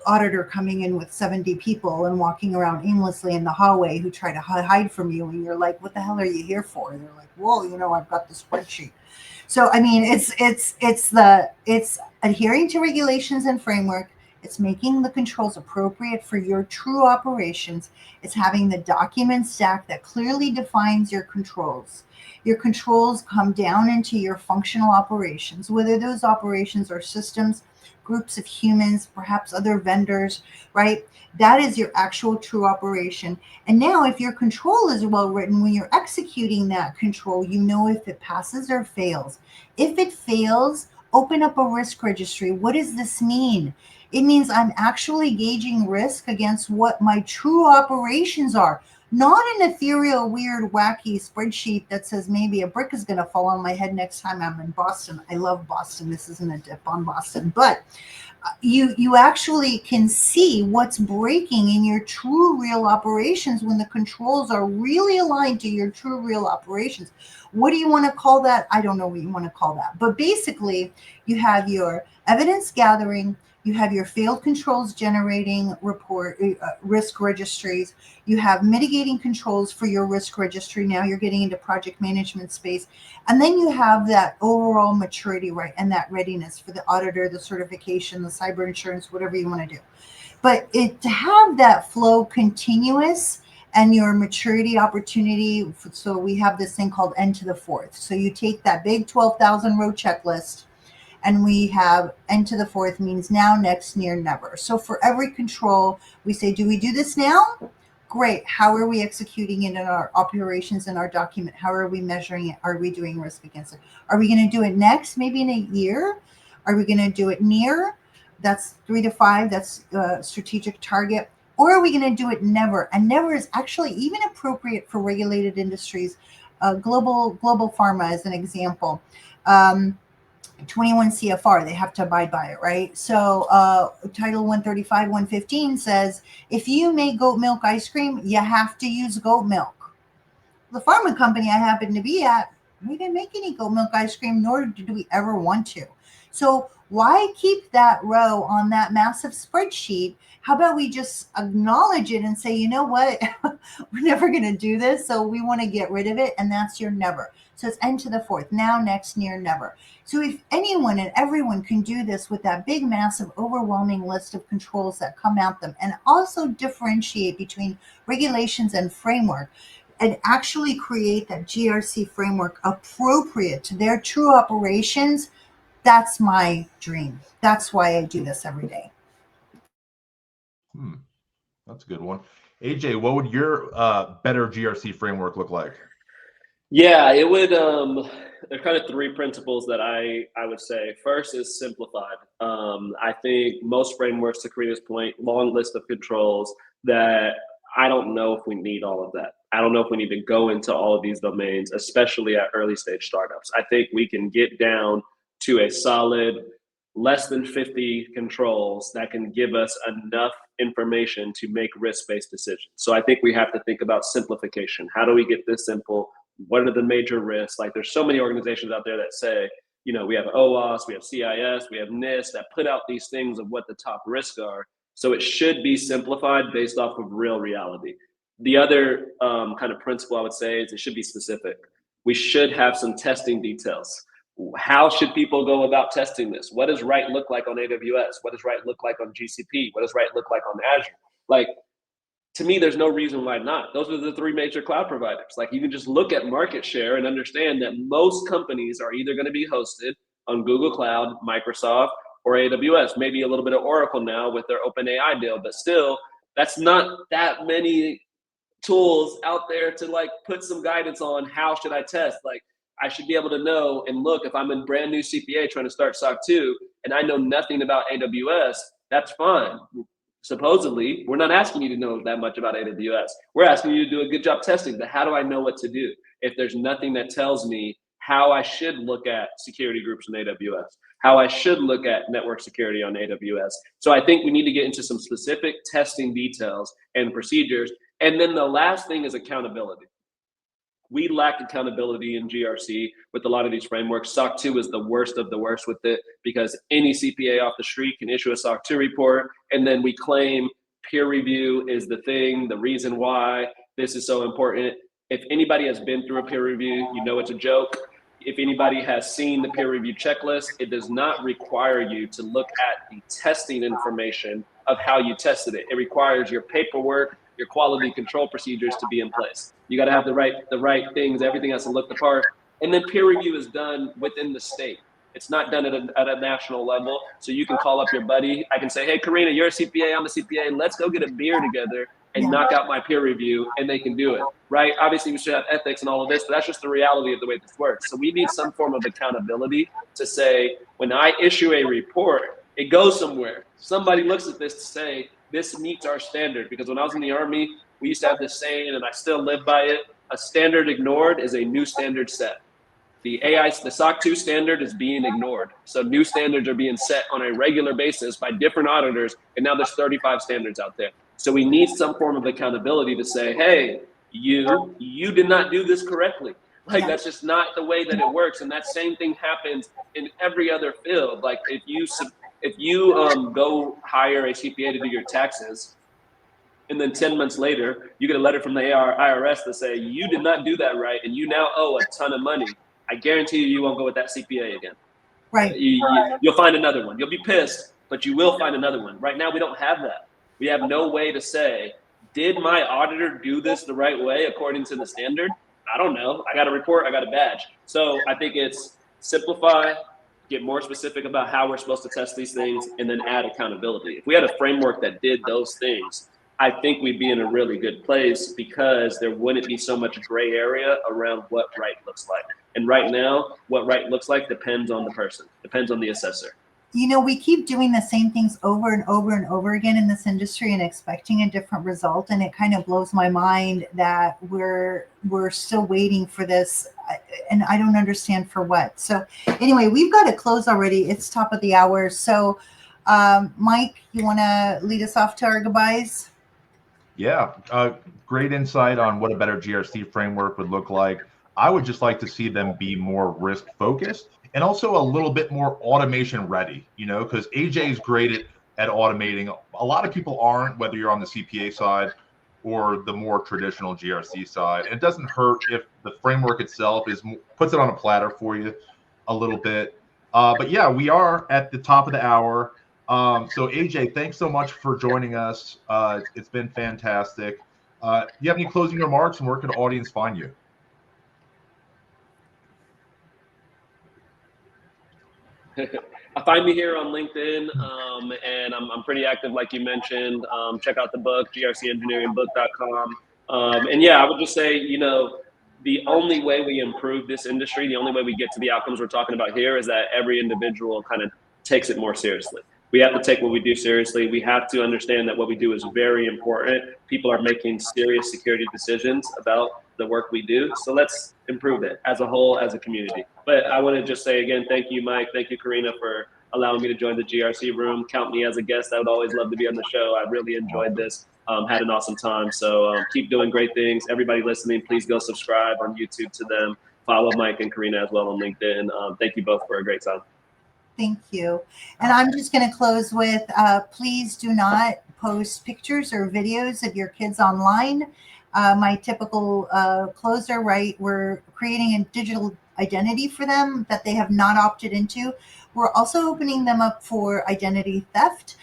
auditor coming in with 70 people and walking around aimlessly in the hallway who try to hide from you. And you're like, what the hell are you here for? And they're like, whoa, I've got the spreadsheet. So, I mean, it's adhering to regulations and framework. It's making the controls appropriate for your true operations. It's having the document stack that clearly defines your controls. Your controls come down into your functional operations, whether those operations are systems, groups of humans, perhaps other vendors, right? That is your actual true operation. And now if your control is well written, when you're executing that control, you know if it passes or fails. If it fails, open up a risk registry. What does this mean? It means I'm actually gauging risk against what my true operations are. Not an ethereal, weird, wacky spreadsheet that says maybe a brick is going to fall on my head next time I'm in Boston. I love Boston. This isn't a dip on Boston. But you actually can see what's breaking in your true, real operations when the controls are really aligned to your true, real operations. What do you want to call that? I don't know what you want to call that. But basically, you have your evidence gathering. You have your failed controls generating risk registries. You have mitigating controls for your risk registry. Now you're getting into project management space. And then you have that overall maturity, right? And that readiness for the auditor, the certification, the cyber insurance, whatever you want to do. But to have that flow continuous and your maturity opportunity. So we have this thing called N to the fourth. So you take that big 12,000 row checklist, and we have N to the fourth means now, next, near, never. So for every control, we say, do we do this now? Great. How are we executing it in our operations in our document? How are we measuring it? Are we doing risk against it? Are we going to do it next, maybe in a year? Are we going to do it near? That's 3 to 5. That's a strategic target. Or are we going to do it never? And never is actually even appropriate for regulated industries. Global pharma is an example. 21 CFR, they have to abide by it, right? So Title 135, 115 says, if you make goat milk ice cream, you have to use goat milk. The pharma company I happen to be at, we didn't make any goat milk ice cream, nor did we ever want to. So why keep that row on that massive spreadsheet? How about we just acknowledge it and say, you know what, we're never going to do this, so we want to get rid of it, and that's your never. So it's N to the fourth, now, next, near, never. So if anyone and everyone can do this with that big, massive, overwhelming list of controls that come at them, and also differentiate between regulations and framework, and actually create that GRC framework appropriate to their true operations, that's my dream. That's why I do this every day. That's a good one. AJ, what would your better GRC framework look like? Yeah, it would. There are kind of three principles that I would say. First is simplified. I think most frameworks, to Karina's point, long list of controls that I don't know if we need all of that. I don't know if we need to go into all of these domains, especially at early stage startups. I think we can get down to a solid less than 50 controls that can give us enough information to make risk-based decisions. So I think we have to think about simplification. How do we get this simple? What are the major risks? Like, there's so many organizations out there that say, you know, we have OWASP, we have CIS, we have NIST that put out these things of what the top risks are. So it should be simplified based off of real reality. The other kind of principle I would say is it should be specific. We should have some testing details. How should people go about testing this? What does right look like on AWS? What does right look like on GCP? What does right look like on Azure? Like, to me, there's no reason why not. Those are the three major cloud providers. Like, you can just look at market share and understand that most companies are either going to be hosted on Google Cloud, Microsoft, or AWS. Maybe a little bit of Oracle now with their OpenAI deal, but still, that's not that many tools out there to like put some guidance on how should I test. Like, I should be able to know and look, if I'm a brand new CPA trying to start SOC 2 and I know nothing about AWS, that's fine. Supposedly, we're not asking you to know that much about AWS. We're asking you to do a good job testing, but how do I know what to do if there's nothing that tells me how I should look at security groups in AWS, how I should look at network security on AWS? So I think we need to get into some specific testing details and procedures. And then the last thing is accountability. We lack accountability in GRC with a lot of these frameworks. SOC 2 is the worst of the worst with it, because any CPA off the street can issue a SOC 2 report, and then we claim peer review is the thing, the reason why this is so important. If anybody has been through a peer review, you know it's a joke. If anybody has seen the peer review checklist, it does not require you to look at the testing information of how you tested it. It requires your paperwork, your quality control procedures to be in place. You got to have the right things. Everything has to look the part. And then peer review is done within the state. It's not done at a national level. So you can call up your buddy. I can say, hey, Karina, you're a CPA, I'm a CPA. Let's go get a beer together and knock out my peer review, and they can do it, right? Obviously, we should have ethics and all of this, but that's just the reality of the way this works. So we need some form of accountability to say, when I issue a report, it goes somewhere. Somebody looks at this to say, this meets our standard. Because when I was in the Army, we used to have this saying, and I still live by it: a standard ignored is a new standard set. The SOC 2 standard is being ignored. So new standards are being set on a regular basis by different auditors, and now there's 35 standards out there. So we need some form of accountability to say, hey, you did not do this correctly. Like, that's just not the way that it works. And that same thing happens in every other field. Like, if you go hire a CPA to do your taxes, and then 10 months later, you get a letter from the IRS to say, you did not do that right, and you now owe a ton of money, I guarantee you won't go with that CPA again. Right. You'll find another one. You'll be pissed, but you will find another one. Right now, we don't have that. We have no way to say, did my auditor do this the right way according to the standard? I don't know. I got a report, I got a badge. So I think it's simplify, get more specific about how we're supposed to test these things, and then add accountability. If we had a framework that did those things, I think we'd be in a really good place, because there wouldn't be so much gray area around what right looks like. And right now, what right looks like depends on the person, depends on the assessor. You know, we keep doing the same things over and over and over again in this industry and expecting a different result. And it kind of blows my mind that we're still waiting for this. And I don't understand for what. So anyway, we've got to close already. It's top of the hour. So Mike, you want to lead us off to our goodbyes? Yeah, great insight on what a better GRC framework would look like. I would just like to see them be more risk focused and also a little bit more automation ready, because AJ is great at automating. A lot of people aren't, whether you're on the CPA side or the more traditional GRC side. And it doesn't hurt if the framework itself puts it on a platter for you a little bit. But yeah, we are at the top of the hour. So AJ, thanks so much for joining us. It's been fantastic. Do you have any closing remarks, and where can the audience find you? Find me here on LinkedIn, and I'm pretty active, like you mentioned. Check out the book, grcengineeringbook.com. And yeah, I would just say, the only way we improve this industry, the only way we get to the outcomes we're talking about here is that every individual kind of takes it more seriously. We have to take what we do seriously. We have to understand that what we do is very important. People are making serious security decisions about the work we do. So let's improve it as a whole, as a community. But I want to just say again, thank you, Mike. Thank you, Karina, for allowing me to join the GRC room. Count me as a guest. I would always love to be on the show. I really enjoyed this. Had an awesome time. So keep doing great things. Everybody listening, please go subscribe on YouTube to them. Follow Mike and Karina as well on LinkedIn. Thank you both for a great time. Thank you. And I'm just going to close with, please do not post pictures or videos of your kids online. My typical closer, right? We're creating a digital identity for them that they have not opted into. We're also opening them up for identity theft.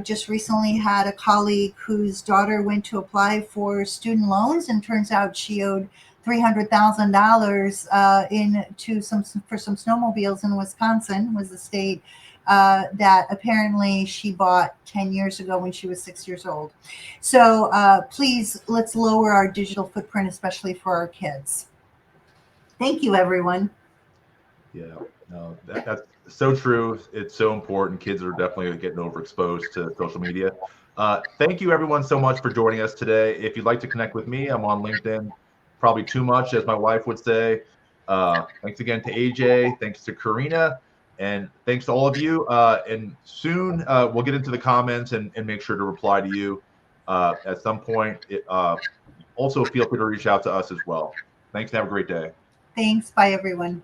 Just recently had a colleague whose daughter went to apply for student loans, and turns out she owed $300,000 for some snowmobiles in Wisconsin, was the state that apparently she bought 10 years ago when she was 6 years old. So please, let's lower our digital footprint, especially for our kids. Thank you, everyone. Yeah, no, that's so true. It's so important. Kids are definitely getting overexposed to social media. Thank you, everyone, so much for joining us today. If you'd like to connect with me, I'm on LinkedIn. Probably too much, as my wife would say. Thanks again to AJ. Thanks to Karina. And thanks to all of you. And soon we'll get into the comments and make sure to reply to you at some point. Also, feel free to reach out to us as well. Thanks and have a great day. Thanks. Bye, everyone.